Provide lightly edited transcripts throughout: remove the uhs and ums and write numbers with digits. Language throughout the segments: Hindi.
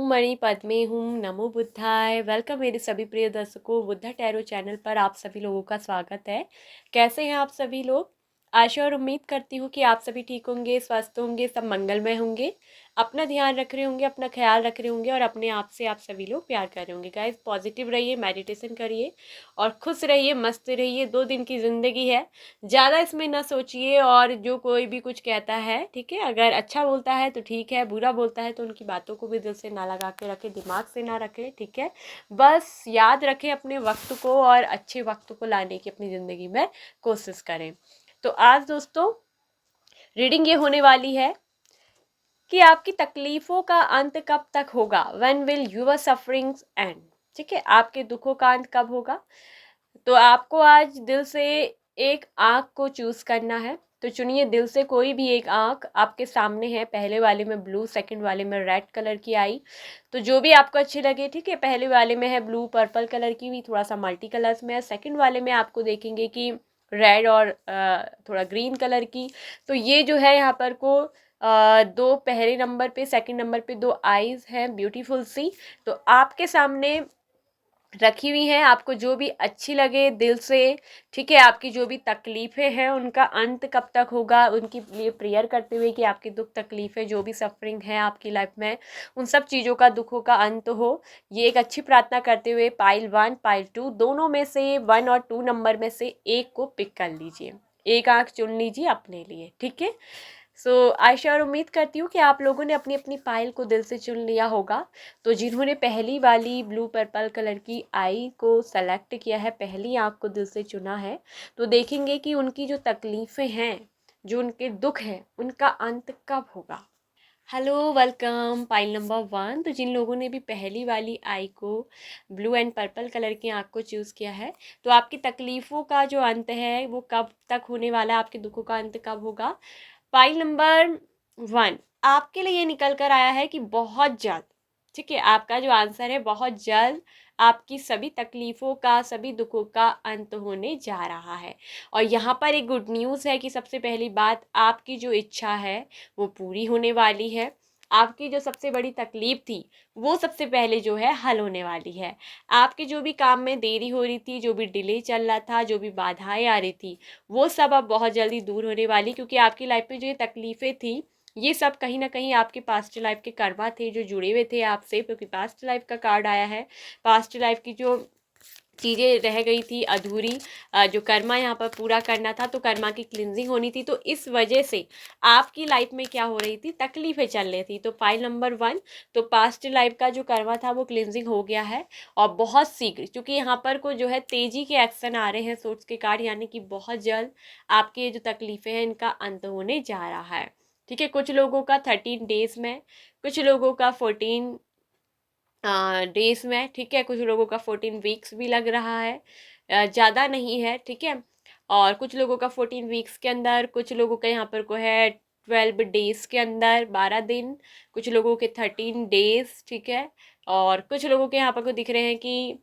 मणि पद्मे हूँ। नमो बुद्धाय। वेलकम मेरे सभी प्रिय दर्शकों, बुद्धा टैरो चैनल पर आप सभी लोगों का स्वागत है। कैसे हैं आप सभी लोग? आशा और उम्मीद करती हूँ कि आप सभी ठीक होंगे, स्वस्थ होंगे, सब मंगलमय होंगे, अपना ध्यान रख रहे होंगे, अपना ख्याल रख रहे होंगे और अपने आप से आप सभी लोग प्यार कर रहे होंगे। गाइस, पॉजिटिव रहिए, मेडिटेशन करिए और खुश रहिए, मस्त रहिए। 2 दिन की ज़िंदगी है, ज़्यादा इसमें ना सोचिए। और जो कोई भी कुछ कहता है, ठीक है, अगर अच्छा बोलता है तो ठीक है, बुरा बोलता है तो उनकी बातों को भी दिल से ना लगा के रखें, दिमाग से ना रखें, ठीक है। बस याद रखें अपने वक्त को और अच्छे वक्त को लाने की अपनी ज़िंदगी में कोशिश करें। तो आज दोस्तों रीडिंग ये होने वाली है कि आपकी तकलीफ़ों का अंत कब तक होगा। When will your sufferings end. ठीक है, आपके दुखों का अंत कब होगा। तो आपको आज दिल से एक आँख को चूज़ करना है। तो चुनिए दिल से कोई भी एक आँख। आपके सामने है, पहले वाले में ब्लू, सेकंड वाले में रेड कलर की आई। तो जो भी आपको अच्छी लगे, ठीक है। पहले वाले में है ब्लू पर्पल कलर की, भी थोड़ा सा मल्टी कलर्स में है। सेकंड वाले में आपको देखेंगे कि रेड और थोड़ा ग्रीन कलर की। तो ये जो है यहाँ पर को दो पहले नंबर पे, सेकंड नंबर पे 2 आईज हैं ब्यूटीफुल सी। तो आपके सामने रखी हुई हैं। आपको जो भी अच्छी लगे दिल से, ठीक है। आपकी जो भी तकलीफ़ें हैं उनका अंत कब तक होगा, उनकी लिए प्रेयर करते हुए कि आपकी दुख तकलीफ़ें जो भी सफरिंग है आपकी लाइफ में, उन सब चीज़ों का, दुखों का अंत हो। ये एक अच्छी प्रार्थना करते हुए पाइल 1 पाइल 2 दोनों में से 1 और 2 नंबर में से एक को पिक कर लीजिए, एक आंख चुन लीजिए अपने लिए, ठीक है। आशा और उम्मीद करती हूँ कि आप लोगों ने अपनी अपनी पाइल को दिल से चुन लिया होगा। तो जिन्होंने पहली वाली ब्लू पर्पल कलर की आई को सेलेक्ट किया है, पहली आँख को दिल से चुना है, तो देखेंगे कि उनकी जो तकलीफ़ें हैं, जो उनके दुख हैं, उनका अंत कब होगा। Hello, welcome pile number 1। तो जिन लोगों ने भी पहली वाली आई को ब्लू एंड पर्पल कलर की आँख को चूज़ किया है, तो आपकी तकलीफ़ों का जो अंत है वो कब तक होने वाला है, आपके दुखों का अंत कब होगा। फाइल नंबर 1 आपके लिए ये निकल कर आया है कि बहुत जल्द, ठीक है। आपका जो आंसर है, बहुत जल्द आपकी सभी तकलीफ़ों का, सभी दुखों का अंत होने जा रहा है। और यहाँ पर एक गुड न्यूज़ है कि सबसे पहली बात, आपकी जो इच्छा है वो पूरी होने वाली है। आपकी जो सबसे बड़ी तकलीफ़ थी वो सबसे पहले जो है हल होने वाली है। आपके जो भी काम में देरी हो रही थी, जो भी डिले चल रहा था, जो भी बाधाएं आ रही थी, वो सब अब बहुत जल्दी दूर होने वाली। क्योंकि आपकी लाइफ में जो ये तकलीफ़ें थी, ये सब कहीं ना कहीं आपके पास्ट लाइफ के कर्मा थे जो जुड़े हुए थे आपसे। क्योंकि पास्ट लाइफ का कार्ड आया है, पास्ट लाइफ की जो चीज़ें रह गई थी अधूरी, जो कर्मा यहाँ पर पूरा करना था, तो कर्मा की क्लिनजिंग होनी थी। तो इस वजह से आपकी लाइफ में क्या हो रही थी, तकलीफ़ें चल रही थी। तो फाइल नंबर 1, तो पास्ट लाइफ का जो कर्मा था वो क्लिनजिंग हो गया है। और बहुत शीघ्र, क्योंकि यहाँ पर को जो है तेज़ी के एक्शन आ रहे हैं सोर्स के कार्ड, यानी कि बहुत जल्द आपकी ये जो तकलीफ़ें हैं इनका अंत होने जा रहा है, ठीक है। कुछ लोगों का 13 डेज़ में, कुछ लोगों का 14 डेज में, ठीक है। कुछ लोगों का 14 वीक्स भी लग रहा है, ज़्यादा नहीं है, ठीक है। और कुछ लोगों का 14 वीक्स के अंदर, कुछ लोगों का यहाँ पर को है 12 डेज़ के अंदर, 12 दिन, कुछ लोगों के 13 डेज़, ठीक है। और कुछ लोगों के यहाँ पर को दिख रहे हैं कि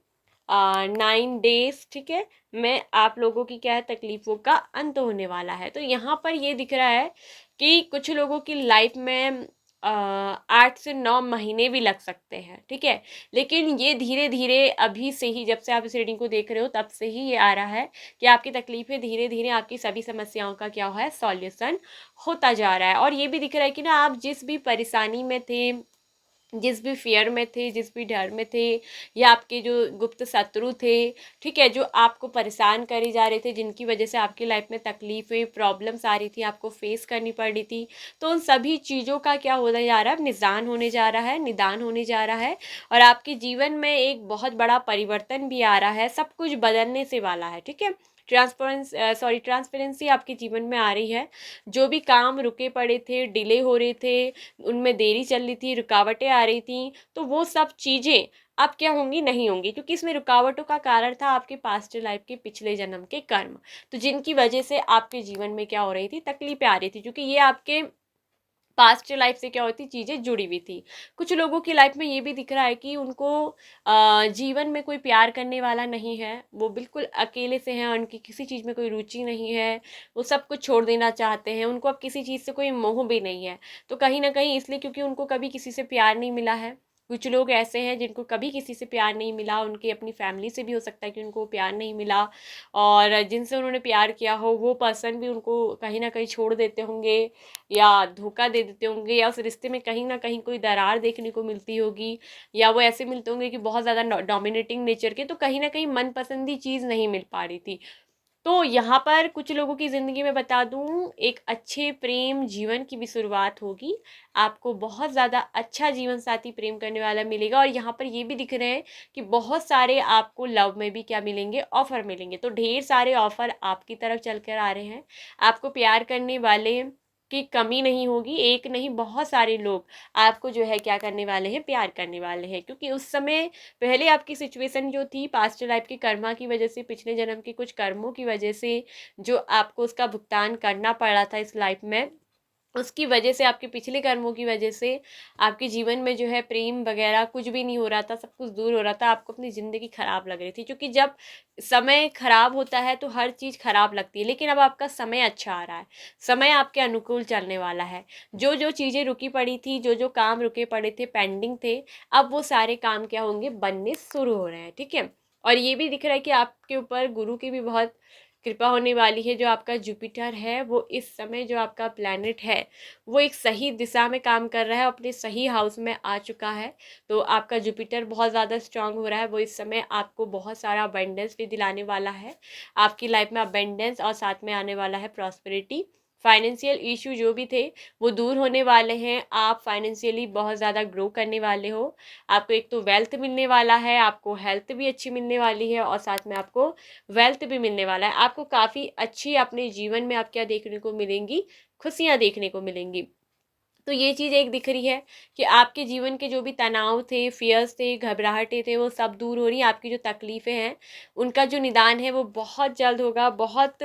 9 डेज़, ठीक है। मैं आप लोगों की क्या है, तकलीफ़ों का अंत होने वाला है। तो यहाँ पर ये दिख रहा है कि कुछ लोगों की लाइफ में 8 से 9 महीने भी लग सकते हैं, ठीक है। लेकिन ये धीरे धीरे अभी से ही, जब से आप इस रीडिंग को देख रहे हो तब से ही ये आ रहा है कि आपकी तकलीफ़ें धीरे धीरे, आपकी सभी समस्याओं का क्या हुआ है, सॉल्यूशन होता जा रहा है। और ये भी दिख रहा है कि ना, आप जिस भी परेशानी में थे, जिस भी फियर में थे, जिस भी डर में थे, या आपके जो गुप्त शत्रु थे, ठीक है, जो आपको परेशान करे जा रहे थे, जिनकी वजह से आपकी लाइफ में तकलीफ़ें, प्रॉब्लम्स आ रही थी, आपको फेस करनी पड़ रही थी, तो उन सभी चीज़ों का क्या होने जा रहा है, निदान होने जा रहा है, निदान होने जा रहा है। और आपके जीवन में एक बहुत बड़ा परिवर्तन भी आ रहा है, सब कुछ बदलने से वाला है, ठीक है। ट्रांसपेरेंसी आपके जीवन में आ रही है। जो भी काम रुके पड़े थे, डिले हो रहे थे, उनमें देरी चल रही थी, रुकावटें आ रही थी, तो वो सब चीज़ें अब क्या होंगी, नहीं होंगी। क्योंकि इसमें रुकावटों का कारण था आपके पास्ट लाइफ के पिछले जन्म के कर्म, तो जिनकी वजह से आपके जीवन में क्या हो रही थी, तकलीफें आ रही थी। क्योंकि ये आपके पास्ट लाइफ से क्या होती चीज़ें जुड़ी हुई थी। कुछ लोगों की लाइफ में ये भी दिख रहा है कि उनको जीवन में कोई प्यार करने वाला नहीं है, वो बिल्कुल अकेले से हैं, उनकी किसी चीज़ में कोई रुचि नहीं है, वो सब कुछ छोड़ देना चाहते हैं, उनको अब किसी चीज़ से कोई मोह भी नहीं है। तो कहीं ना कहीं इसलिए, क्योंकि उनको कभी किसी से प्यार नहीं मिला है, कुछ लोग ऐसे हैं जिनको कभी किसी से प्यार नहीं मिला, उनके अपनी फैमिली से भी हो सकता है कि उनको प्यार नहीं मिला, और जिनसे उन्होंने प्यार किया हो वो पर्सन भी उनको कहीं ना कहीं छोड़ देते होंगे या धोखा दे देते होंगे, या उस रिश्ते में कहीं ना कहीं कोई दरार देखने को मिलती होगी, या वो ऐसे मिलते होंगे कि बहुत ज़्यादा डोमिनेटिंग नेचर के, तो कहीं ना कहीं मनपसंदी चीज़ नहीं मिल पा रही थी। तो यहाँ पर कुछ लोगों की ज़िंदगी में बता दूँ, एक अच्छे प्रेम जीवन की भी शुरुआत होगी। आपको बहुत ज़्यादा अच्छा जीवन साथी प्रेम करने वाला मिलेगा, और यहाँ पर ये भी दिख रहे हैं कि बहुत सारे आपको लव में भी क्या मिलेंगे, ऑफ़र मिलेंगे। तो ढेर सारे ऑफ़र आपकी तरफ चल कर आ रहे हैं। आपको प्यार करने वाले की कमी नहीं होगी, एक नहीं बहुत सारे लोग आपको जो है क्या करने वाले हैं, प्यार करने वाले हैं। क्योंकि उस समय पहले आपकी सिचुएशन जो थी पास्ट लाइफ के कर्मा की वजह से, पिछले जन्म के कुछ कर्मों की वजह से जो आपको उसका भुगतान करना पड़ा था इस लाइफ में, उसकी वजह से, आपके पिछले कर्मों की वजह से आपके जीवन में जो है प्रेम वगैरह कुछ भी नहीं हो रहा था, सब कुछ दूर हो रहा था, आपको अपनी ज़िंदगी ख़राब लग रही थी। क्योंकि जब समय ख़राब होता है तो हर चीज़ ख़राब लगती है, लेकिन अब आपका समय अच्छा आ रहा है, समय आपके अनुकूल चलने वाला है। जो जो चीज़ें रुकी पड़ी थी, जो जो काम रुके पड़े थे, पेंडिंग थे, अब वो सारे काम क्या होंगे, बनने शुरू हो रहे हैं, ठीक है। और ये भी दिख रहा है कि आपके ऊपर गुरु की भी बहुत कृपा होने वाली है। जो आपका जुपिटर है वो इस समय, जो आपका प्लैनेट है वो एक सही दिशा में काम कर रहा है, अपने सही हाउस में आ चुका है। तो आपका जुपिटर बहुत ज़्यादा स्ट्रांग हो रहा है, वो इस समय आपको बहुत सारा अबेंडेंस भी दिलाने वाला है। आपकी लाइफ में अबेंडेंस और साथ में आने वाला है प्रॉस्पेरिटी। फाइनेंशियल इशू जो भी थे वो दूर होने वाले हैं, आप फाइनेंशियली बहुत ज़्यादा ग्रो करने वाले हो। आपको एक तो वेल्थ मिलने वाला है, आपको हेल्थ भी अच्छी मिलने वाली है, और साथ में आपको वेल्थ भी मिलने वाला है। आपको काफ़ी अच्छी अपने जीवन में आप क्या देखने को मिलेंगी, खुशियाँ देखने को मिलेंगी। तो ये चीज़ एक दिख रही है कि आपके जीवन के जो भी तनाव थे, फ़ियर्स थे, घबराहटें थे, वो सब दूर हो रही हैं। आपकी जो तकलीफ़ें हैं, उनका जो निदान है वो बहुत जल्द होगा। बहुत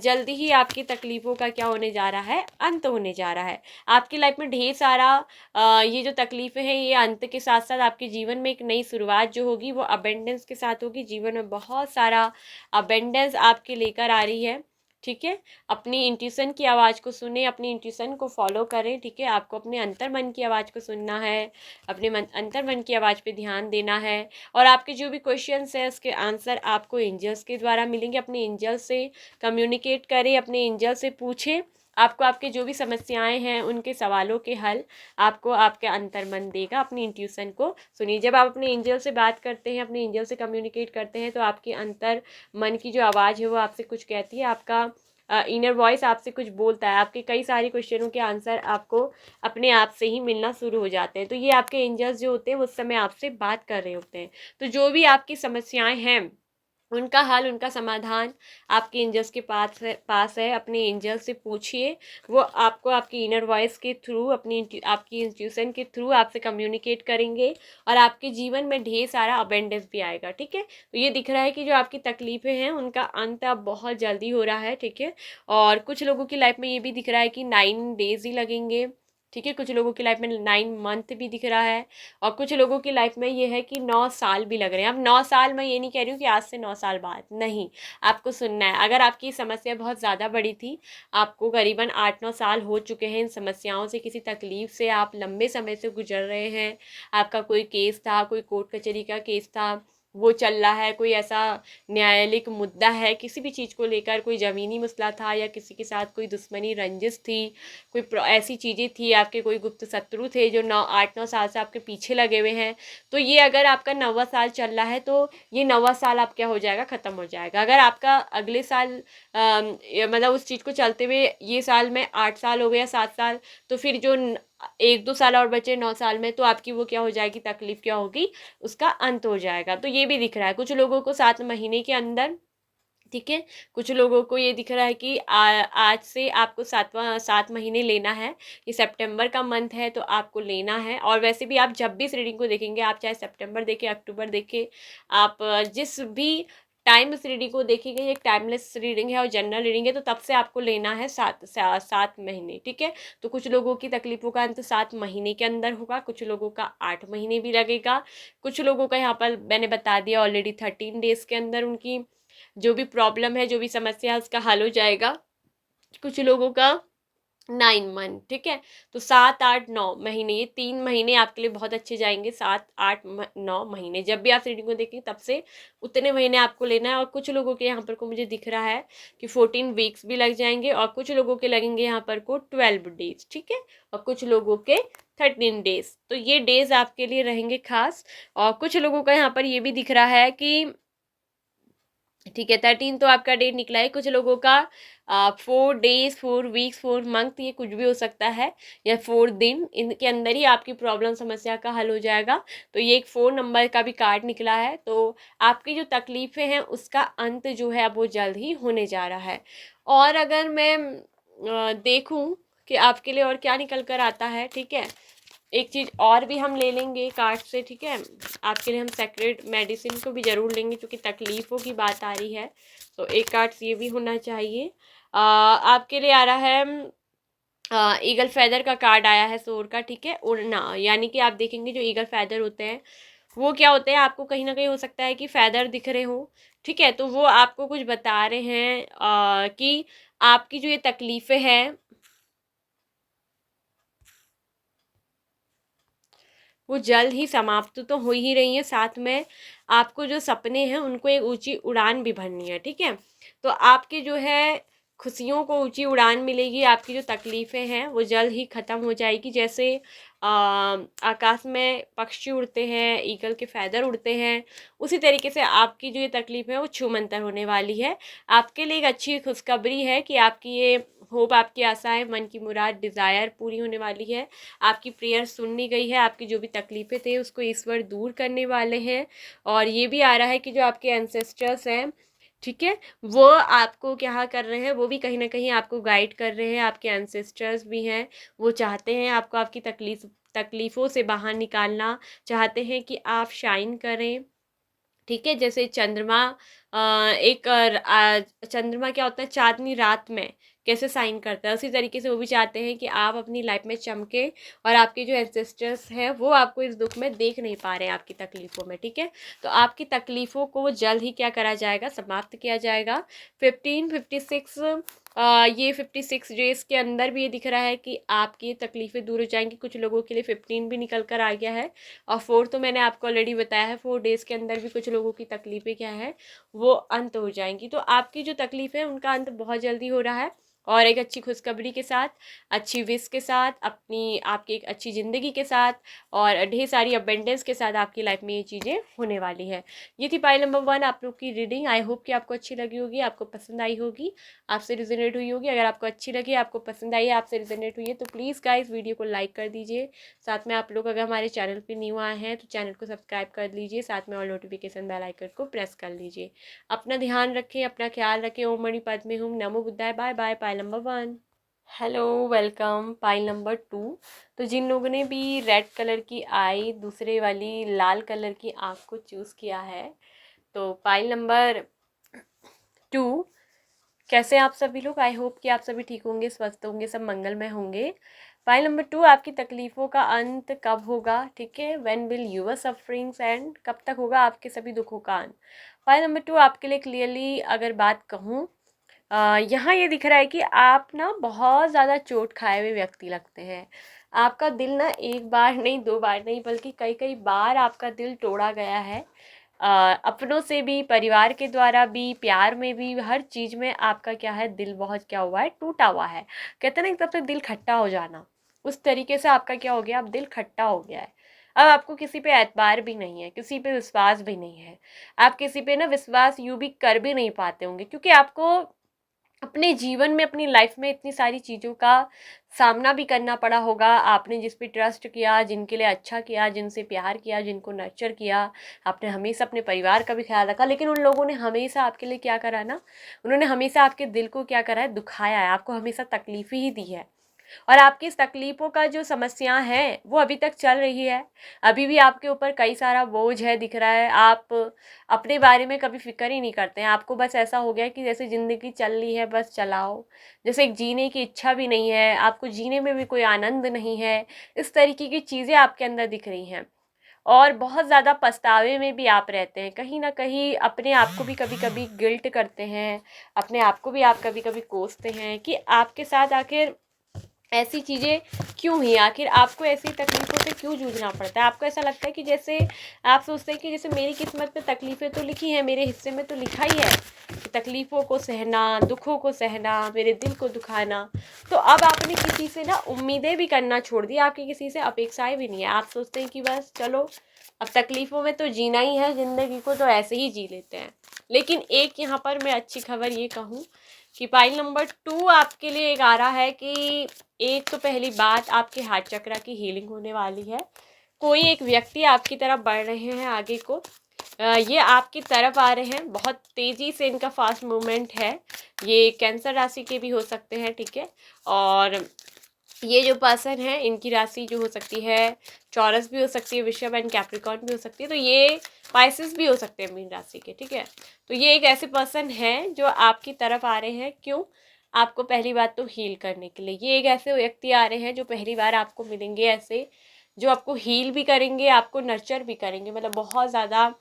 जल्दी ही आपकी तकलीफ़ों का क्या होने जा रहा है, अंत होने जा रहा है। आपकी लाइफ़ में ढेर सारा ये जो तकलीफ़ें हैं, ये अंत के साथ-साथ आपके जीवन में एक नई शुरुआत जो होगी वो अबेंडेंस के साथ होगी। जीवन में बहुत सारा अबेंडेंस आपके लेकर आ रही है, ठीक है। अपनी इंट्यूशन की आवाज़ को सुने, अपनी इंट्यूशन को फॉलो करें, ठीक है। आपको अपने अंतर मन की आवाज़ को सुनना है, अपने अंतर मन की आवाज़ पे ध्यान देना है, और आपके जो भी क्वेश्चंस हैं उसके आंसर आपको एंजल्स के द्वारा मिलेंगे। अपने एंजल से कम्युनिकेट करें, अपने एंजल से पूछें। आपको आपके जो भी समस्याएं हैं उनके सवालों के हल आपको आपके अंतर मन देगा। अपनी इंट्यूशन को सुनिए। जब आप अपने एंजल से बात करते हैं, अपने एंजल से कम्युनिकेट करते हैं, तो आपके अंतर मन की जो आवाज़ है वो आपसे कुछ कहती है। आपका इनर वॉइस आपसे कुछ बोलता है। आपके कई सारे क्वेश्चनों के आंसर आपको अपने आप से ही मिलना शुरू हो जाते हैं। तो ये आपके एंजल्स जो होते हैं वो उस समय आपसे बात कर रहे होते हैं। तो जो भी आपकी समस्याएं हैं उनका हल, उनका समाधान आपके एंजल्स के पास है। अपने एंजल से पूछिए, वो आपको आपकी इनर वॉइस के थ्रू, आपकी इंट्यूशन के थ्रू आपसे कम्युनिकेट करेंगे, और आपके जीवन में ढेर सारा अबेंडेंस भी आएगा, ठीक है। तो ये दिख रहा है कि जो आपकी तकलीफ़ें हैं उनका अंत अब बहुत जल्दी हो रहा है, ठीक है। और कुछ लोगों की लाइफ में ये भी दिख रहा है कि 9 डेज़ ही लगेंगे, ठीक है। कुछ लोगों की लाइफ में 9 मंथ भी दिख रहा है, और कुछ लोगों की लाइफ में ये है कि 9 साल भी लग रहे हैं। अब 9 साल, मैं ये नहीं कह रही हूँ कि आज से 9 साल बाद, नहीं। आपको सुनना है, अगर आपकी समस्या बहुत ज़्यादा बड़ी थी, आपको करीबन 8-9 साल हो चुके हैं इन समस्याओं से, किसी तकलीफ से आप लंबे समय से गुजर रहे हैं, आपका कोई केस था, कोई कोर्ट कचहरी का केस था वो चल रहा है, कोई ऐसा न्यायालयिक मुद्दा है किसी भी चीज़ को लेकर, कोई ज़मीनी मसला था, या किसी के साथ कोई दुश्मनी रंजिश थी, कोई ऐसी चीज़ें थी, आपके कोई गुप्त शत्रु थे जो 8-9 साल से आपके पीछे लगे हुए हैं, तो ये अगर आपका 9वां साल चल रहा है तो ये 9वां साल आप क्या हो जाएगा, ख़त्म हो जाएगा। अगर आपका अगले साल मतलब उस चीज़ को चलते हुए ये साल में 8 साल हो गया, 7 साल, तो फिर जो 1-2 साल और बचे 9 साल में, तो आपकी वो क्या हो जाएगी, तकलीफ क्या होगी, उसका अंत हो जाएगा। तो ये भी दिख रहा है कुछ लोगों को 7 महीने के अंदर, ठीक है। कुछ लोगों को ये दिख रहा है कि आज से आपको 7 महीने लेना है। ये सितंबर का मंथ है तो आपको लेना है। और वैसे भी आप जब भी इस रीडिंग को देखेंगे, आप चाहे सितंबर देखें, अक्टूबर देखें, आप जिस भी टाइम इस रीडिंग को देखेंगे, ये एक टाइमलेस रीडिंग है और जनरल रीडिंग है, तो तब से आपको लेना है 7 महीने, ठीक है। तो कुछ लोगों की तकलीफ़ों का अंत 7 महीने के अंदर होगा, कुछ लोगों का 8 महीने भी लगेगा, कुछ लोगों का यहाँ पर मैंने बता दिया ऑलरेडी 13 डेज़ के अंदर उनकी जो भी प्रॉब्लम है, जो भी समस्या है, उसका हल हो जाएगा। कुछ लोगों का 9 मंथ, ठीक है। तो 7, 8, 9 महीने, ये 3 महीने आपके लिए बहुत अच्छे जाएंगे। 7, 8, 9 महीने जब भी आप रीडिंग को देखेंगे तब से उतने महीने आपको लेना है। और कुछ लोगों के यहाँ पर को मुझे दिख रहा है कि 14 वीक्स भी लग जाएंगे, और कुछ लोगों के लगेंगे यहाँ पर को 12 डेज, ठीक है, और कुछ लोगों के 13 डेज। तो ये डेज आपके लिए रहेंगे खास। और कुछ लोगों का यहाँ पर ये भी दिख रहा है कि, ठीक है, 13 तो आपका डेट निकला है। कुछ लोगों का 4 डेज, 4 वीक्स, 4 मंथ, ये कुछ भी हो सकता है, या 4 दिन, इनके अंदर ही आपकी प्रॉब्लम समस्या का हल हो जाएगा। तो ये एक 4 नंबर का भी कार्ड निकला है। तो आपकी जो तकलीफ़ें हैं उसका अंत जो है अब वो जल्द ही होने जा रहा है। और अगर मैं देखूं कि आपके लिए और क्या निकल कर आता है, ठीक है, एक चीज़ और भी हम ले लेंगे कार्ड से, ठीक है। आपके लिए हम सेक्रेट मेडिसिन को भी ज़रूर लेंगे क्योंकि तकलीफ़ों की बात आ रही है। तो एक कार्ड ये भी होना चाहिए। आपके लिए आ रहा है ईगल फैदर का कार्ड आया है, सोर का, ठीक है, उड़ना। यानी कि आप देखेंगे जो ईगल फैदर होते हैं वो क्या होते हैं, आपको कहीं ना कहीं हो सकता है कि फैदर दिख रहे हो, ठीक है। तो वो आपको कुछ बता रहे हैं कि आपकी जो ये तकलीफ़ें हैं वो जल्द ही समाप्त तो हो ही रही हैं। साथ में आपको जो सपने हैं उनको एक ऊंची उड़ान भी भरनी है, ठीक है। तो आपकी जो है खुशियों को ऊंची उड़ान मिलेगी। आपकी जो तकलीफ़ें हैं वो जल्द ही ख़त्म हो जाएगी। जैसे आकाश में पक्षी उड़ते हैं, ईगल के फैदर उड़ते हैं, उसी तरीके से आपकी जो ये तकलीफ़ है वो छूमंतर होने वाली है। आपके लिए एक अच्छी खुशखबरी है कि आपकी ये होप, आपकी आशाएं, मन की मुराद, डिज़ायर पूरी होने वाली है। आपकी प्रेयर सुननी गई है। आपकी जो भी तकलीफ़ें थे उसको ईश्वर दूर करने वाले हैं। और ये भी आ रहा है कि जो आपके एंसेस्टर्स हैं, ठीक है, वो आपको क्या कर रहे हैं, वो भी कहीं ना कहीं आपको गाइड कर रहे हैं। आपके एंसेस्टर्स भी हैं, वो चाहते हैं आपको आपकी तकलीफ़ों से बाहर निकालना, चाहते हैं कि आप शाइन करें, ठीक है। जैसे चंद्रमा, चंद्रमा क्या होता है, चांदनी रात में कैसे साइन करता है, उसी तरीके से वो भी चाहते हैं कि आप अपनी लाइफ में चमके। और आपके जो एंसेस्टर्स हैं वो आपको इस दुख में देख नहीं पा रहे हैं, आपकी तकलीफ़ों में, ठीक है। तो आपकी तकलीफ़ों को जल्द ही क्या करा जाएगा, समाप्त किया जाएगा। 1556, ये 56 डेज के अंदर भी ये दिख रहा है कि आपकी तकलीफ़ें दूर हो जाएंगी। कुछ लोगों के लिए 15 भी निकल कर आ गया है, और 4 तो मैंने आपको ऑलरेडी बताया है। 4 डेज़ के अंदर भी कुछ लोगों की तकलीफ़ें क्या है वो अंत हो जाएंगी। तो आपकी जो तकलीफ़ है उनका अंत बहुत जल्दी हो रहा है। और एक अच्छी खुशखबरी के साथ, अच्छी विश के साथ, अपनी आपकी एक अच्छी ज़िंदगी के साथ, और ढेर सारी अबेंडेंस के साथ आपकी लाइफ में ये चीज़ें होने वाली है। ये थी पाइल नंबर 1 आप लोग की रीडिंग। आई होप कि आपको अच्छी लगी होगी, आपको पसंद आई होगी, आपसे रिजोनेट हुई होगी। अगर आपको अच्छी लगी, आपको पसंद आई है, आपसे रिजोनेट हुई है, तो प्लीज़ गाइस वीडियो को लाइक कर दीजिए। साथ में आप लोग अगर हमारे चैनल पे न्यू आए हैं तो चैनल को सब्सक्राइब कर लीजिए। साथ में ऑल नोटिफिकेशन बेल आइकन को प्रेस कर लीजिए। अपना ध्यान रखें, अपना ख्याल रखें। ओम मणि पद्मे हूँ, नमो बुद्धाय, bye bye. Pile number 1। Hello, welcome. Pile number 2। तो जिन लोगों ने भी रेड कलर की आई, दूसरे वाली लाल कलर की आँख को चूज़ किया है, तो पाइल नंबर 2, कैसे आप सभी लोग? आई होप कि आप सभी ठीक होंगे, स्वस्थ होंगे, सब मंगलमय होंगे। फाइल नंबर 2, आपकी तकलीफ़ों का अंत कब होगा, ठीक है। When will your sufferings end, कब तक होगा आपके सभी दुखों का अंत। फाइल नंबर 2 आपके लिए क्लियरली अगर बात कहूँ, यहाँ ये दिख रहा है कि आप ना बहुत ज़्यादा चोट खाए हुए व्यक्ति लगते हैं। आपका दिल ना एक बार नहीं, 2 बार नहीं, बल्कि कई कई बार आपका दिल तोड़ा गया है। अपनों से भी, परिवार के द्वारा भी, प्यार में भी, हर चीज़ में आपका क्या है, दिल बहुत क्या हुआ है, टूटा हुआ है। कहते हैं ना एकदम से दिल खट्टा हो जाना, उस तरीके से आपका क्या हो गया, अब दिल खट्टा हो गया है। अब आपको किसी पे एतबार भी नहीं है, किसी पे विश्वास भी नहीं है। आप किसी पे ना विश्वास यूँ भी कर भी नहीं पाते होंगे, क्योंकि आपको अपने जीवन में, अपनी लाइफ में इतनी सारी चीज़ों का सामना भी करना पड़ा होगा। आपने जिस पे ट्रस्ट किया, जिनके लिए अच्छा किया, जिनसे प्यार किया, जिनको नर्चर किया, आपने हमेशा अपने परिवार का भी ख्याल रखा, लेकिन उन लोगों ने हमेशा आपके लिए क्या करा ना, उन्होंने हमेशा आपके दिल को क्या करा है, दुखाया है, आपको हमेशा तकलीफ ही दी है। और आपकी इस तकलीफ़ों का जो समस्याएं हैं वो अभी तक चल रही है। अभी भी आपके ऊपर कई सारा बोझ है, दिख रहा है। आप अपने बारे में कभी फ़िक्र ही नहीं करते हैं। आपको बस ऐसा हो गया कि जैसे ज़िंदगी चल रही है बस चलाओ, जैसे एक जीने की इच्छा भी नहीं है, आपको जीने में भी कोई आनंद नहीं है। इस तरीके की चीज़ें आपके अंदर दिख रही हैं। और बहुत ज़्यादा पछतावे में भी आप रहते हैं, कहीं ना कहीं अपने आप को भी कभी कभी गिल्ट करते हैं, अपने आप को भी आप कभी कभी कोसते हैं कि आपके साथ आखिर ऐसी चीज़ें क्यों हुई, आखिर आपको ऐसी तकलीफ़ों से क्यों जूझना पड़ता है? आपको ऐसा लगता है कि जैसे आप सोचते हैं कि जैसे मेरी किस्मत में तकलीफ़ें तो लिखी हैं, मेरे हिस्से में तो लिखा ही है कि तकलीफ़ों को सहना, दुखों को सहना, मेरे दिल को दुखाना। तो अब आपने किसी से ना उम्मीदें भी करना छोड़ दी, आपकी किसी से अपेक्षाएँ भी नहीं है। आप सोचते हैं कि बस चलो अब तकलीफ़ों में तो जीना ही है, ज़िंदगी को तो ऐसे ही जी लेते हैं। लेकिन एक यहाँ पर मैं अच्छी खबर ये कहूँ कि पाइल नंबर 2 आपके लिए एक आ रहा है कि एक तो पहली बात, आपके हार्ट चक्रा की हीलिंग होने वाली है। कोई एक व्यक्ति आपकी तरफ बढ़ रहे हैं आगे को, ये आपकी तरफ आ रहे हैं, बहुत तेज़ी से इनका फास्ट मूवमेंट है। ये कैंसर राशि के भी हो सकते हैं, ठीक है। और ये जो पर्सन है इनकी राशि जो हो सकती है चौरस भी हो सकती है, वृषभ एंड कैप्रिकॉर्न भी हो सकती है, तो ये पाइसेस भी हो सकते हैं मीन राशि के, ठीक है। तो ये एक ऐसे पर्सन हैं जो आपकी तरफ आ रहे हैं, क्यों? आपको पहली बात तो हील करने के लिए। ये एक ऐसे व्यक्ति आ रहे हैं जो पहली बार आपको मिलेंगे, ऐसे जो आपको हील भी करेंगे, आपको नर्चर भी करेंगे, मतलब बहुत ज़्यादा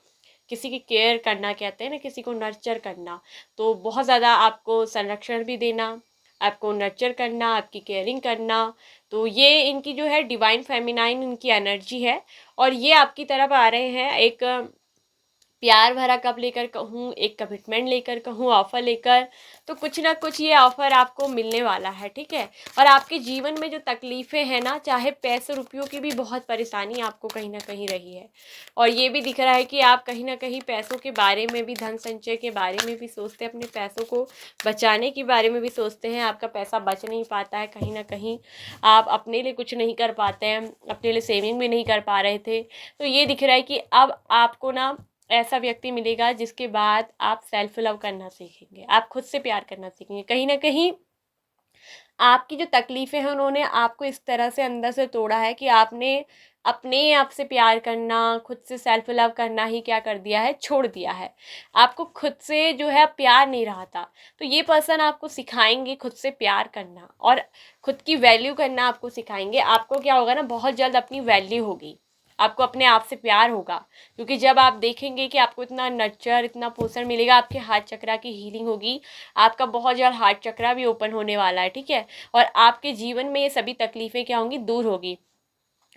किसी की केयर करना कहते हैं ना, किसी को नर्चर करना, तो बहुत ज़्यादा आपको संरक्षण भी देना, आपको नर्चर करना, आपकी केयरिंग करना। तो ये इनकी जो है डिवाइन फेमिनाइन इनकी एनर्जी है, और ये आपकी तरफ आ रहे हैं एक प्यार भरा कब लेकर कहूँ, एक कमिटमेंट लेकर कहूँ, ऑफ़र लेकर। तो कुछ ना कुछ ये ऑफ़र आपको मिलने वाला है, ठीक है। और आपके जीवन में जो तकलीफ़ें हैं ना, चाहे पैसे रुपयों की भी बहुत परेशानी आपको कहीं ना कहीं रही है, और ये भी दिख रहा है कि आप कहीं ना कहीं पैसों के बारे में भी, धन संचय के बारे में भी सोचते हैं, अपने पैसों को बचाने के बारे में भी सोचते हैं। आपका पैसा बच नहीं पाता है, कहीं ना कहीं आप अपने लिए कुछ नहीं कर पाते हैं, अपने लिए सेविंग भी नहीं कर पा रहे थे। तो ये दिख रहा है कि अब आपको ना ऐसा व्यक्ति मिलेगा जिसके बाद आप सेल्फ लव करना सीखेंगे, आप खुद से प्यार करना सीखेंगे। कहीं ना कहीं आपकी जो तकलीफ़ें हैं उन्होंने आपको इस तरह से अंदर से तोड़ा है कि आपने अपने आप से प्यार करना, खुद से सेल्फ लव करना ही क्या कर दिया है, छोड़ दिया है। आपको खुद से जो है प्यार नहीं रहा था। तो ये पर्सन आपको सिखाएंगे खुद से प्यार करना, और खुद की वैल्यू करना आपको सिखाएंगे। आपको क्या होगा ना, बहुत जल्द अपनी वैल्यू होगी, आपको अपने आप से प्यार होगा, क्योंकि जब आप देखेंगे कि आपको इतना नर्चर, इतना पोषण मिलेगा, आपके हार्ट चक्रा की हीलिंग होगी, आपका बहुत जल्द हार्ट चक्रा भी ओपन होने वाला है, ठीक है। और आपके जीवन में ये सभी तकलीफ़ें क्या होंगी, दूर होगी।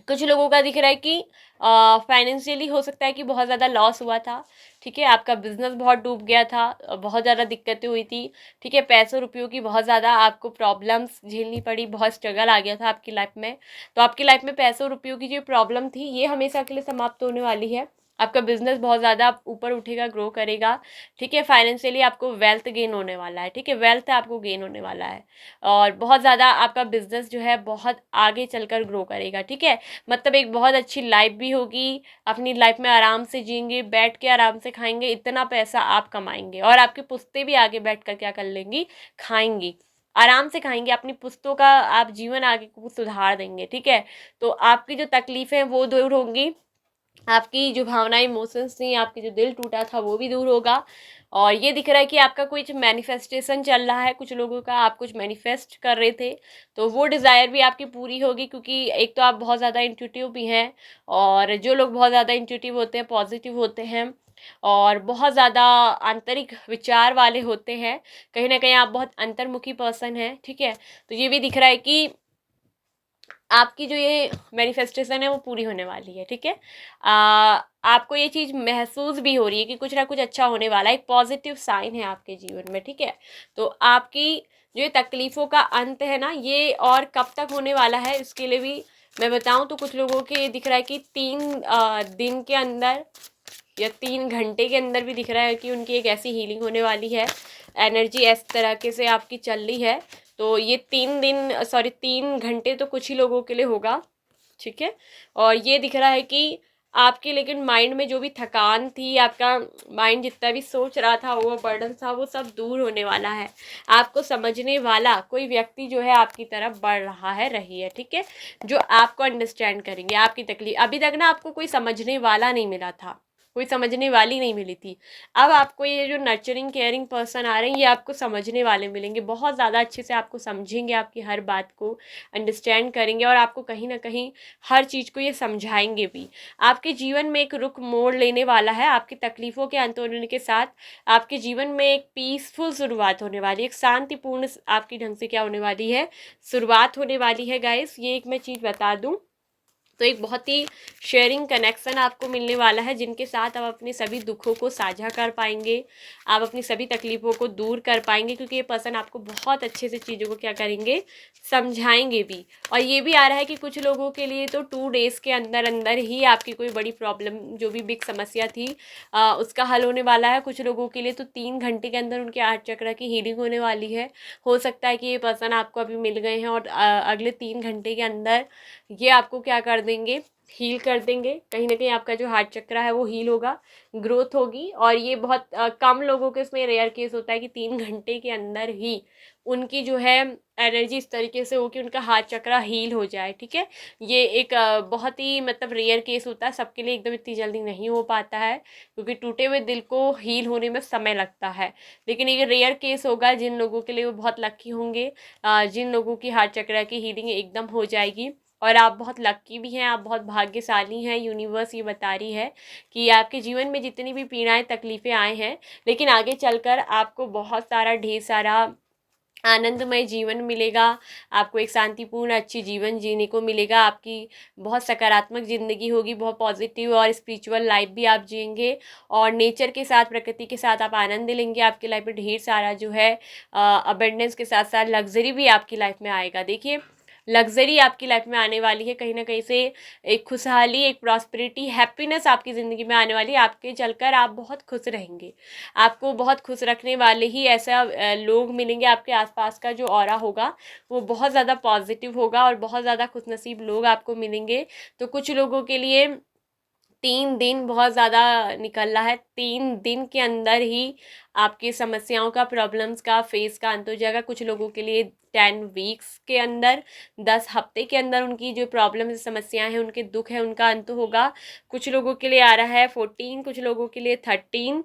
कुछ लोगों का दिख रहा है कि फाइनेंशियली हो सकता है कि बहुत ज़्यादा लॉस हुआ था, ठीक है। आपका बिजनेस बहुत डूब गया था, बहुत ज़्यादा दिक्कतें हुई थी, ठीक है। पैसों रुपयों की बहुत ज़्यादा आपको प्रॉब्लम्स झेलनी पड़ी, बहुत स्ट्रगल आ गया था आपकी लाइफ में। तो आपकी लाइफ में पैसों रुपयों की जो प्रॉब्लम थी, ये हमेशा के लिए समाप्त होने वाली है। आपका बिजनेस बहुत ज़्यादा ऊपर उठेगा, ग्रो करेगा, ठीक है। फाइनेंशियली आपको वेल्थ गेन होने वाला है, ठीक है, वेल्थ आपको गेन होने वाला है, और बहुत ज़्यादा आपका बिजनेस जो है बहुत आगे चलकर ग्रो करेगा, ठीक है। मतलब एक बहुत अच्छी लाइफ भी होगी, अपनी लाइफ में आराम से जिएंगे, बैठ के आराम से खाएंगे, इतना पैसा आप कमाएंगे, और आपकी पुश्तें भी आगे बैठ कर क्या कर लेंगी, खाएंगी, आराम से खाएंगे। अपनी पुश्तों का आप जीवन आगे को सुधार देंगे, ठीक है। तो आपकी जो तकलीफ़ें हैं वो दूर होंगी, आपकी जो भावनाएं, इमोशंस थी, आपकी जो दिल टूटा था वो भी दूर होगा। और ये दिख रहा है कि आपका कुछ मैनिफेस्टेशन चल रहा है, कुछ लोगों का आप कुछ मैनिफेस्ट कर रहे थे, तो वो डिज़ायर भी आपकी पूरी होगी, क्योंकि एक तो आप बहुत ज़्यादा इंट्यूटिव भी हैं, और जो लोग बहुत ज़्यादा इंट्यूटिव होते हैं, पॉजिटिव होते हैं, और बहुत ज़्यादा आंतरिक विचार वाले होते हैं, कहीं ना कहीं आप बहुत अंतर्मुखी पर्सन हैं, ठीक है। तो ये भी दिख रहा है कि आपकी जो ये मैनिफेस्टेशन है वो पूरी होने वाली है, ठीक है। आपको ये चीज़ महसूस भी हो रही है कि कुछ ना कुछ अच्छा होने वाला है, एक पॉजिटिव साइन है आपके जीवन में, ठीक है। तो आपकी जो ये तकलीफ़ों का अंत है ना, ये और कब तक होने वाला है इसके लिए भी मैं बताऊं तो कुछ लोगों के ये दिख रहा है कि 3 दिन के अंदर या 3 घंटे के अंदर भी दिख रहा है कि उनकी एक ऐसी हीलिंग होने वाली है, एनर्जी इस तरीके से आपकी चल रही है। तो ये 3 घंटे तो कुछ ही लोगों के लिए होगा, ठीक है। और ये दिख रहा है कि आपके लेकिन माइंड में जो भी थकान थी, आपका माइंड जितना भी सोच रहा था, वो बर्डन था, वो सब दूर होने वाला है। आपको समझने वाला कोई व्यक्ति जो है आपकी तरफ बढ़ रहा है, रही है, ठीक है, जो आपको अंडरस्टैंड करेंगे, आपकी तकलीफ। अभी तक ना आपको कोई समझने वाला नहीं मिला था, कोई समझने वाली नहीं मिली थी। अब आपको ये जो नर्चरिंग केयरिंग पर्सन आ रहे हैं ये आपको समझने वाले मिलेंगे, बहुत ज़्यादा अच्छे से आपको समझेंगे, आपकी हर बात को अंडरस्टैंड करेंगे और आपको कहीं ना कहीं हर चीज़ को ये समझाएंगे भी। आपके जीवन में एक रुख मोड़ लेने वाला है, आपकी तकलीफ़ों के अंत होने के साथ आपके जीवन में एक पीसफुल शुरुआत होने वाली है, एक शांतिपूर्ण आपकी ढंग से क्या होने वाली है, शुरुआत होने वाली है गाइस। ये एक मैं चीज़ बता दूँ, तो एक बहुत ही शेयरिंग कनेक्शन आपको मिलने वाला है, जिनके साथ आप अपने सभी दुखों को साझा कर पाएंगे, आप अपनी सभी तकलीफ़ों को दूर कर पाएंगे, क्योंकि ये पर्सन आपको बहुत अच्छे से चीज़ों को क्या करेंगे, समझाएंगे भी। और ये भी आ रहा है कि कुछ लोगों के लिए तो 2 डेज़ के अंदर अंदर ही आपकी कोई बड़ी प्रॉब्लम जो भी बिग समस्या थी उसका हल होने वाला है। कुछ लोगों के लिए तो 3 घंटे के अंदर उनके 8 चक्र की हीलिंग होने वाली है। हो सकता है कि ये पर्सन आपको अभी मिल गए हैं और अगले 3 घंटे के अंदर ये आपको क्या कर देंगे, हील कर देंगे। कहीं ना कहीं आपका जो हार्ट चक्र है वो हील होगा, ग्रोथ होगी। और ये बहुत कम लोगों के इसमें रेयर केस होता है कि 3 घंटे के अंदर ही उनकी जो है एनर्जी इस तरीके से हो कि उनका हार्ट चक्र हील हो जाए। ठीक है, ये एक बहुत ही मतलब रेयर केस होता है, सबके लिए एकदम इतनी जल्दी नहीं हो पाता है, क्योंकि टूटे हुए दिल को हील होने में समय लगता है। लेकिन ये रेयर केस होगा जिन लोगों के लिए वो बहुत लकी होंगे, जिन लोगों की हार्ट चक्र की हीलिंग एकदम हो जाएगी। और आप बहुत लक्की भी हैं, आप बहुत भाग्यशाली हैं। यूनिवर्स ये बता रही है कि आपके जीवन में जितनी भी पीड़ाएं तकलीफ़ें आए हैं, लेकिन आगे चलकर आपको बहुत सारा ढेर सारा आनंदमय जीवन मिलेगा, आपको एक शांतिपूर्ण अच्छी जीवन जीने को मिलेगा, आपकी बहुत सकारात्मक ज़िंदगी होगी, बहुत पॉजिटिव और स्पिरिचुअल लाइफ भी आप जिएंगे। और नेचर के साथ, प्रकृति के साथ आप आनंद लेंगे। आपकी लाइफ में ढेर सारा जो है अबंडेंस के साथ साथ लग्जरी भी आपकी लाइफ में आएगा। देखिए, लग्जरी आपकी लाइफ में आने वाली है, कहीं ना कहीं से एक खुशहाली, एक प्रॉस्पेरिटी, हैप्पीनेस आपकी ज़िंदगी में आने वाली है। आपके चलकर आप बहुत खुश रहेंगे, आपको बहुत खुश रखने वाले ही ऐसा लोग मिलेंगे। आपके आसपास का जो ऑरा होगा वो बहुत ज़्यादा पॉजिटिव होगा और बहुत ज़्यादा खुशनसीब लोग आपको मिलेंगे। तो कुछ लोगों के लिए 3 दिन बहुत ज़्यादा निकल रहा है, 3 दिन के अंदर ही आपकी समस्याओं का, प्रॉब्लम्स का, फेस का अंत हो जाएगा। कुछ लोगों के लिए 10 वीक्स के अंदर, 10 हफ्ते के अंदर उनकी जो प्रॉब्लम्स, समस्याएं हैं, उनके दुख है, उनका अंत होगा। कुछ लोगों के लिए आ रहा है 14, कुछ लोगों के लिए 13।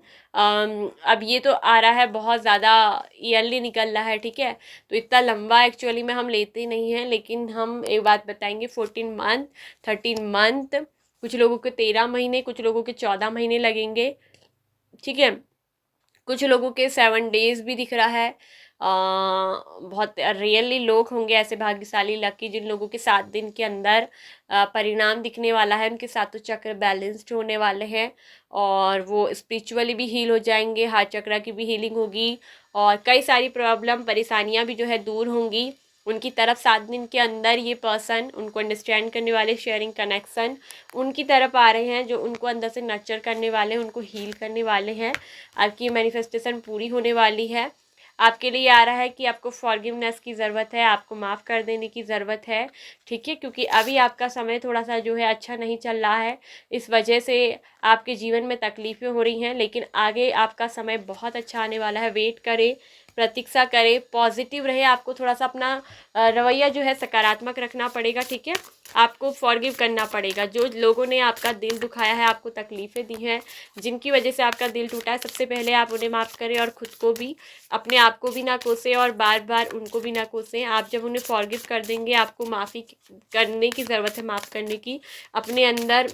अब ये तो आ रहा है बहुत ज़्यादा ईयरली निकल रहा है। ठीक है, तो इतना लंबा एक्चुअली में हम लेते नहीं हैं, लेकिन हम एक बात बताएंगे, 14 मंथ, 13 मंथ, कुछ लोगों के 13 महीने, कुछ लोगों के 14 महीने लगेंगे। ठीक है, कुछ लोगों के 7 डेज भी दिख रहा है। बहुत रियली लोग होंगे ऐसे भाग्यशाली, लकी, जिन लोगों के 7 दिन के अंदर परिणाम दिखने वाला है, उनके सातों चक्र बैलेंस्ड होने वाले हैं और वो स्पिरिचुअली भी हील हो जाएंगे, हार्ट चक्र की भी हीलिंग होगी और कई सारी प्रॉब्लम, परेशानियां भी जो है दूर होंगी उनकी तरफ। 7 दिन के अंदर ये पर्सन, उनको अंडरस्टैंड करने वाले, शेयरिंग कनेक्शन उनकी तरफ आ रहे हैं, जो उनको अंदर से नर्चर करने वाले हैं, उनको हील करने वाले हैं। आपकी मैनिफेस्टेशन पूरी होने वाली है। आपके लिए आ रहा है कि आपको फॉरगिवनेस की ज़रूरत है, आपको माफ़ कर देने की ज़रूरत है। ठीक है, क्योंकि अभी आपका समय थोड़ा सा जो है अच्छा नहीं चल रहा है, इस वजह से आपके जीवन में तकलीफ़ें हो रही हैं, लेकिन आगे आपका समय बहुत अच्छा आने वाला है। वेट करें, प्रतीक्षा करें, पॉजिटिव रहे। आपको थोड़ा सा अपना रवैया जो है सकारात्मक रखना पड़ेगा। ठीक है, आपको फॉरगिव करना पड़ेगा। जो लोगों ने आपका दिल दुखाया है, आपको तकलीफ़ें दी हैं, जिनकी वजह से आपका दिल टूटा है, सबसे पहले आप उन्हें माफ़ करें और ख़ुद को भी, अपने आप को भी ना कोसें और बार बार उनको भी ना कोसें। आप जब उन्हें फॉरगिव कर देंगे, आपको माफ़ी करने की ज़रूरत है, माफ़ करने की, अपने अंदर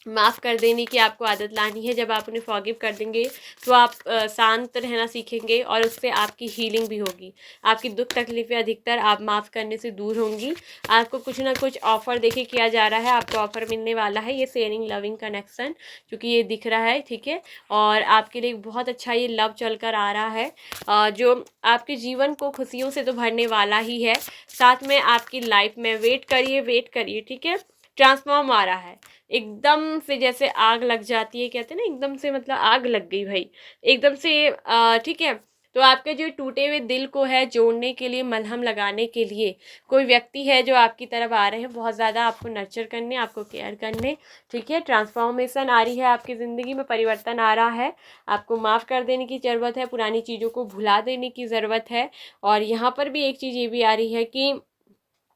माफ़ कर देने की आपको आदत लानी है। जब आप उन्हें फॉरगिव कर देंगे तो आप शांत रहना सीखेंगे और उससे आपकी हीलिंग भी होगी। आपकी दुख तकलीफ़ें अधिकतर आप माफ़ करने से दूर होंगी। आपको कुछ ना कुछ ऑफ़र देखिए किया जा रहा है, आपको ऑफ़र मिलने वाला है, ये शेयरिंग लविंग कनेक्शन, क्योंकि ये दिख रहा है। ठीक है, और आपके लिए बहुत अच्छा ये लव चल कर आ रहा है, जो आपके जीवन को खुशियों से तो भरने वाला ही है, साथ में आपकी लाइफ में वेट करिए, वेट करिए। ठीक है, ट्रांसफॉर्म आ रहा है एकदम से, जैसे आग लग जाती है, कहते हैं ना, एकदम से, मतलब आग लग गई भाई एकदम से। ठीक है, तो आपके जो टूटे हुए दिल को है जोड़ने के लिए, मलहम लगाने के लिए कोई व्यक्ति है जो आपकी तरफ आ रहे हैं, बहुत ज़्यादा आपको नर्चर करने, आपको केयर करने। ठीक है, ट्रांसफॉर्मेशन आ रही है आपकी ज़िंदगी में, परिवर्तन आ रहा है। आपको माफ़ कर देने की ज़रूरत है, पुरानी चीज़ों को भुला देने की ज़रूरत है। और यहाँ पर भी एक चीज़ ये भी आ रही है कि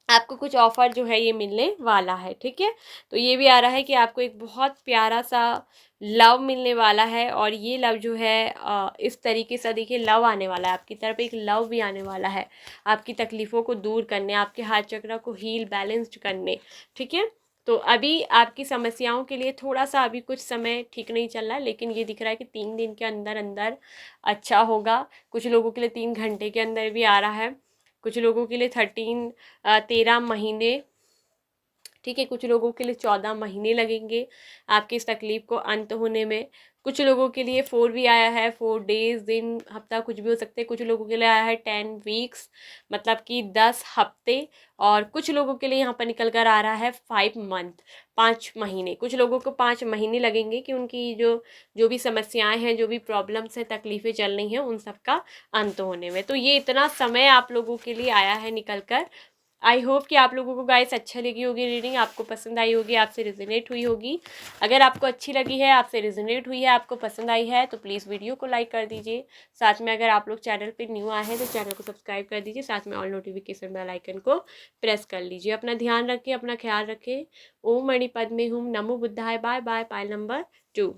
आपको कुछ ऑफ़र जो है ये मिलने वाला है, ठीक है। तो ये भी आ रहा है कि आपको एक बहुत प्यारा सा लव मिलने वाला है, और ये लव जो है इस तरीके से देखिए, लव आने वाला है आपकी तरफ, एक लव भी आने वाला है आपकी तकलीफ़ों को दूर करने, आपके हार्ट चक्र को हील बैलेंस्ड करने, ठीक है। तो अभी आपकी समस्याओं के लिए थोड़ा सा अभी कुछ समय ठीक नहीं चल रहा है, लेकिन ये दिख रहा है कि 3 दिन के अंदर अंदर अच्छा होगा। कुछ लोगों के लिए 3 घंटे के अंदर भी आ रहा है, कुछ लोगों के लिए 13 महीने, ठीक है, कुछ लोगों के लिए 14 महीने लगेंगे आपकी इस तकलीफ़ को अंत होने में। कुछ लोगों के लिए 4 भी आया है, 4 डेज़, दिन, हफ्ता कुछ भी हो सकते हैं। कुछ लोगों के लिए आया है 10 वीक्स, मतलब कि 10 हफ्ते। और कुछ लोगों के लिए यहाँ पर निकल कर आ रहा है 5 मंथ, 5 महीने। कुछ लोगों को 5 महीने लगेंगे कि उनकी जो जो भी समस्याएं हैं, जो भी प्रॉब्लम्स हैं, तकलीफ़ें चल रही हैं, उन सब का अंत होने में। तो ये इतना समय आप लोगों के लिए आया है निकल कर। आई होप कि आप लोगों को गाइस अच्छा लगी होगी रीडिंग, आपको पसंद आई होगी, आपसे रिजोनेट हुई होगी। अगर आपको अच्छी लगी है, आपसे रिजोनेट हुई है, आपको पसंद आई है, तो प्लीज़ वीडियो को लाइक कर दीजिए। साथ में अगर आप लोग चैनल पे न्यू आए हैं तो चैनल को सब्सक्राइब कर दीजिए, साथ में ऑल नोटिफिकेशन बेल आइकन को प्रेस कर लीजिए। अपना ध्यान रखें, अपना ख्याल रखें। ओम मणि पद्मे हुम, नमो बुद्धाय। Bye bye. Pile number 2।